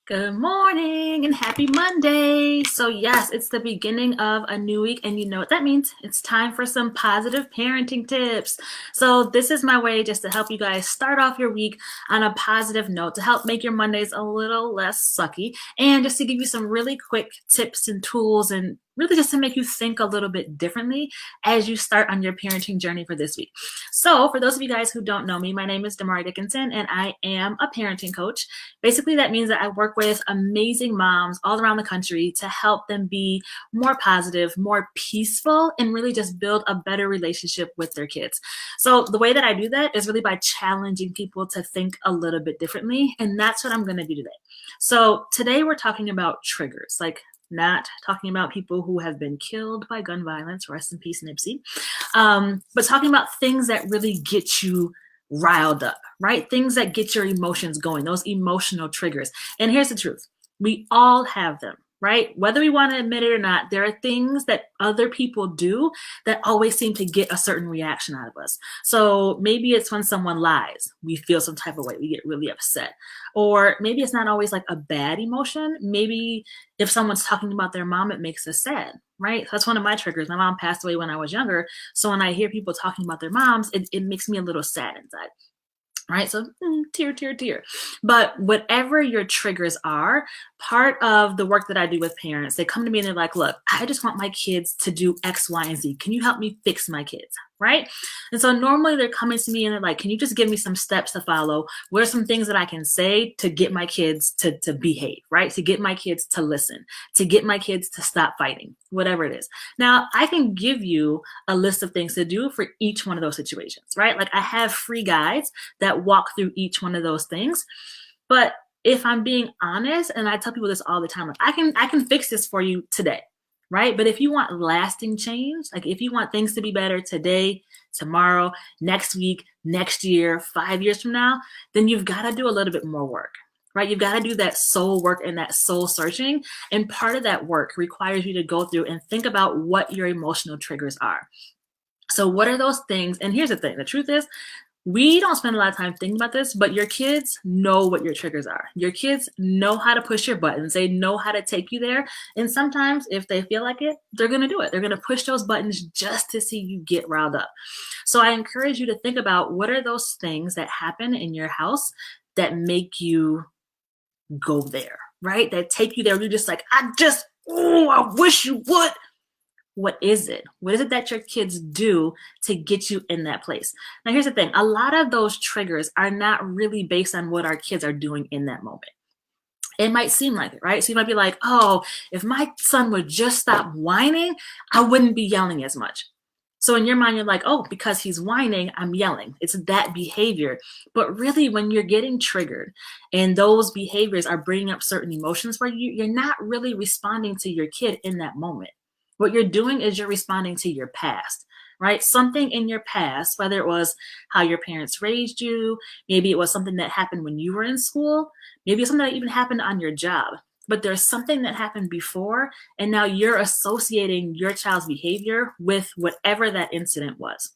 Good morning and happy Monday. So yes, it's the beginning of a new week and you know what that means. It's time for some positive parenting tips. So this is my way just to help you guys start off your week on a positive note to help make your Mondays a little less sucky and just to give you some really quick tips and tools and really just to make you think a little bit differently as you start on your parenting journey for this week. So for those of you guys who don't know me, my name is Damari Dickinson and I am a parenting coach. Basically, that means that I work with amazing moms all around the country to help them be more positive, more peaceful, and really just build a better relationship with their kids. So, the way that I do that is really by challenging people to think a little bit differently. And that's what I'm going to do today. So, today we're talking about triggers, like not talking about people who have been killed by gun violence, rest in peace, Nipsey, but talking about things that really get you riled up, right? Things that get your emotions going, those emotional triggers. And here's the truth, we all have them, right? Whether we want to admit it or not, there are things that other people do that always seem to get a certain reaction out of us. So maybe it's when someone lies, we feel some type of way, we get really upset. Or maybe it's not always like a bad emotion. Maybe if someone's talking about their mom, it makes us sad, right? So that's one of my triggers. My mom passed away when I was younger. So when I hear people talking about their moms, it makes me a little sad inside. Right? So tear, tear, tear. But whatever your triggers are, part of the work that I do with parents, they come to me and they're like, look, I just want my kids to do X, Y, and Z. Can you help me fix my kids? Right? And so normally they're coming to me and they're like, can you just give me some steps to follow? What are some things that I can say to get my kids to behave, right? To get my kids to listen, to get my kids to stop fighting, whatever it is. Now, I can give you a list of things to do for each one of those situations, right? Like I have free guides that walk through each one of those things. But if I'm being honest, and I tell people this all the time, like I can fix this for you today, right? But if you want lasting change, like if you want things to be better today, tomorrow, next week, next year, 5 years from now, then you've got to do a little bit more work, right? You've got to do that soul work and that soul searching. And part of that work requires you to go through and think about what your emotional triggers are. So what are those things? And here's the thing, the truth is, we don't spend a lot of time thinking about this, but your kids know what your triggers are. Your kids know how to push your buttons. They know how to take you there. And sometimes if they feel like it, they're going to do it. They're going to push those buttons just to see you get riled up. So I encourage you to think about what are those things that happen in your house that make you go there, right? That take you there. You're just like, I wish you would. What is it? What is it that your kids do to get you in that place? Now, here's the thing. A lot of those triggers are not really based on what our kids are doing in that moment. It might seem like it, right? So you might be like, oh, if my son would just stop whining, I wouldn't be yelling as much. So in your mind, you're like, oh, because he's whining, I'm yelling. It's that behavior. But really, when you're getting triggered and those behaviors are bringing up certain emotions for you, you're not really responding to your kid in that moment. What you're doing is you're responding to your past, right? Something in your past, whether it was how your parents raised you, maybe it was something that happened when you were in school, maybe it's something that even happened on your job. But there's something that happened before, and now you're associating your child's behavior with whatever that incident was.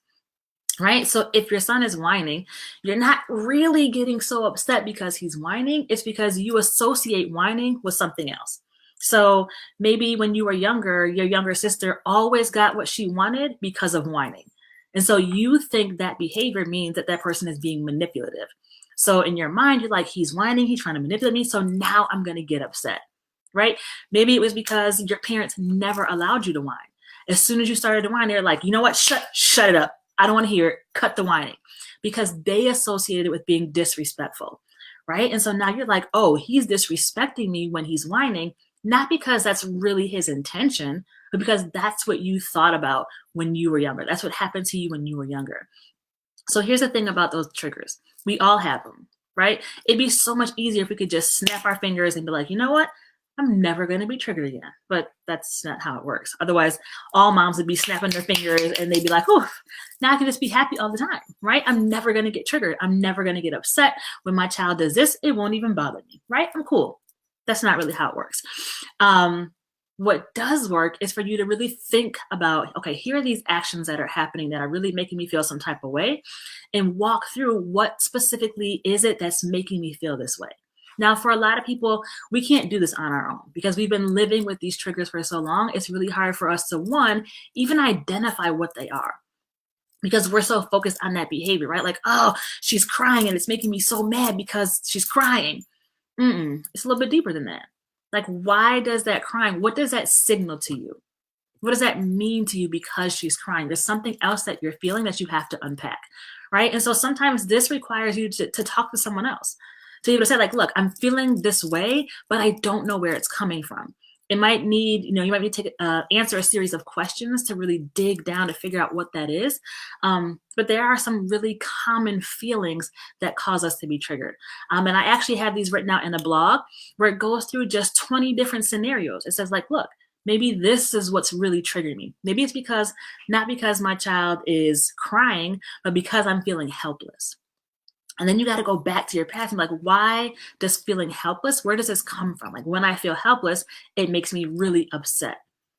Right? So if your son is whining, you're not really getting so upset because he's whining. It's because you associate whining with something else. So maybe when you were younger, your younger sister always got what she wanted because of whining. And so you think that behavior means that that person is being manipulative. So in your mind, you're like, he's whining, he's trying to manipulate me. So now I'm going to get upset, right? Maybe it was because your parents never allowed you to whine. As soon as you started to whine, they're like, you know what? Shut it up. I don't want to hear it. Cut the whining, because they associated it with being disrespectful, right? And so now you're like, oh, he's disrespecting me when he's whining. Not because that's really his intention, but because that's what you thought about when you were younger. That's what happened to you when you were younger. So here's the thing about those triggers. We all have them, right? It'd be so much easier if we could just snap our fingers and be like, you know what? I'm never going to be triggered again. But that's not how it works. Otherwise, all moms would be snapping their fingers and they'd be like, oh, now I can just be happy all the time, right? I'm never going to get triggered. I'm never going to get upset. When my child does this, it won't even bother me, right? I'm cool. That's not really how it works. What does work is for you to really think about, okay, here are these actions that are happening that are really making me feel some type of way, and walk through what specifically is it that's making me feel this way. Now, for a lot of people, we can't do this on our own because we've been living with these triggers for so long. It's really hard for us to, one, even identify what they are because we're so focused on that behavior, right? Like, oh, she's crying and it's making me so mad because she's crying. It's a little bit deeper than that. Like, why does that crying, what does that signal to you? What does that mean to you because she's crying? There's something else that you're feeling that you have to unpack, right? And so sometimes this requires you to talk to someone else, to be able to say, like, look, I'm feeling this way, but I don't know where it's coming from. It might need, you might need to answer a series of questions to really dig down to figure out what that is. But there are some really common feelings that cause us to be triggered. And I actually have these written out in a blog where it goes through just 20 different scenarios. It says, like, look, maybe this is what's really triggering me. Maybe it's not because my child is crying, but because I'm feeling helpless. And then you got to go back to your past and be like, why does feeling helpless, where does this come from? Like, when I feel helpless, it makes me really upset.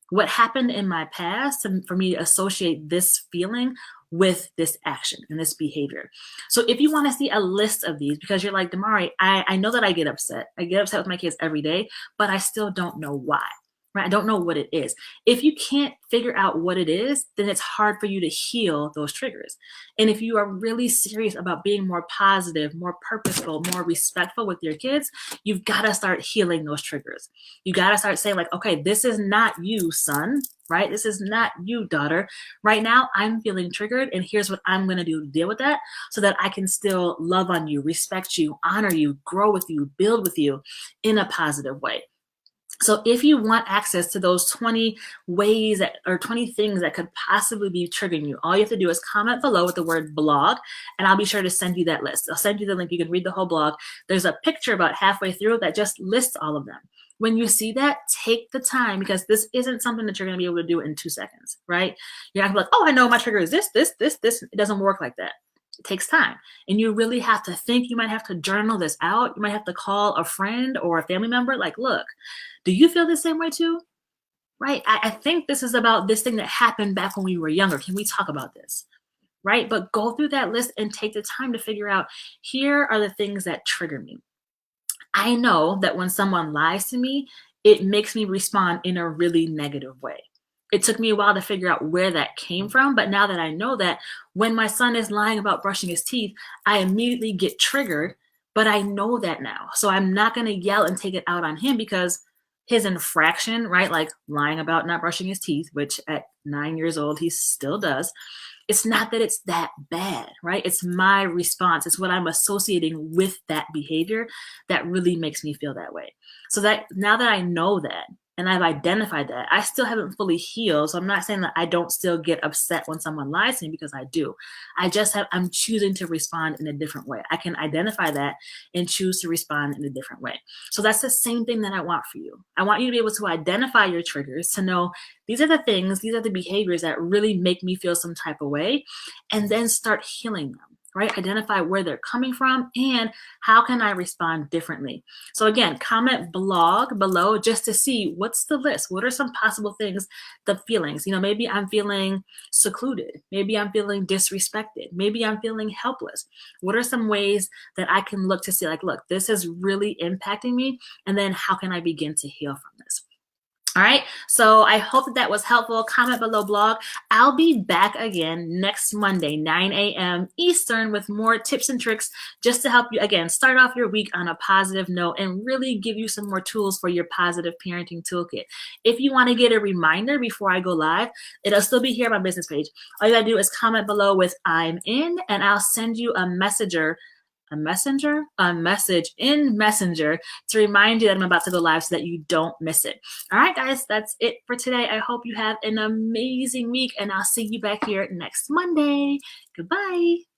What happened in my past for me to associate this feeling with this action and this behavior? So if you want to see a list of these, because you're like, Damari, I know that I get upset. I get upset with my kids every day, but I still don't know why. Right? I don't know what it is. If you can't figure out what it is, then it's hard for you to heal those triggers. And if you are really serious about being more positive, more purposeful, more respectful with your kids, you've got to start healing those triggers. You got to start saying, like, okay, this is not you, son, right? This is not you, daughter. Right now, I'm feeling triggered, and here's what I'm going to do to deal with that so that I can still love on you, respect you, honor you, grow with you, build with you in a positive way. So if you want access to those 20 ways or 20 things that could possibly be triggering you, all you have to do is comment below with the word blog, and I'll be sure to send you that list. I'll send you the link. You can read the whole blog. There's a picture about halfway through that just lists all of them. When you see that, take the time, because this isn't something that you're going to be able to do in 2 seconds, right? You're not going to be like, oh, I know my trigger is this. It doesn't work like that. It takes time, and you really have to think. You might have to journal this out. You might have to call a friend or a family member, like, look, do you feel the same way too? Right? I think this is about this thing that happened back when we were younger. Can we talk about this? Right? But go through that list and take the time to figure out, here are the things that trigger me. I know that when someone lies to me, it makes me respond in a really negative way. It took me a while to figure out where that came from, but now that I know that, when my son is lying about brushing his teeth, I immediately get triggered, but I know that now. So I'm not going to yell and take it out on him, because his infraction, right, like lying about not brushing his teeth, which at 9 years old he still does, it's not that it's that bad, right? It's my response. It's what I'm associating with that behavior that really makes me feel that way. So that now that I know that, and I've identified that, I still haven't fully healed. So I'm not saying that I don't still get upset when someone lies to me, because I do. I'm choosing to respond in a different way. I can identify that and choose to respond in a different way. So that's the same thing that I want for you. I want you to be able to identify your triggers, to know these are the things, these are the behaviors that really make me feel some type of way, and then start healing them. Right? Identify where they're coming from and how can I respond differently. So again, comment blog below just to see what's the list. What are some possible things, the feelings? Maybe I'm feeling secluded. Maybe I'm feeling disrespected. Maybe I'm feeling helpless. What are some ways that I can look to see, like, look, this is really impacting me, and then how can I begin to heal from this? All right, so I hope that was helpful. Comment below blog. I'll be back again next Monday, 9 a.m. Eastern, with more tips and tricks just to help you, again, start off your week on a positive note and really give you some more tools for your positive parenting toolkit. If you want to get a reminder before I go live, it'll still be here on my business page. All you gotta do is comment below with "I'm in," and I'll send you a message in Messenger to remind you that I'm about to go live so that you don't miss it. All right, guys, that's it for today. I hope you have an amazing week, and I'll see you back here next Monday. Goodbye.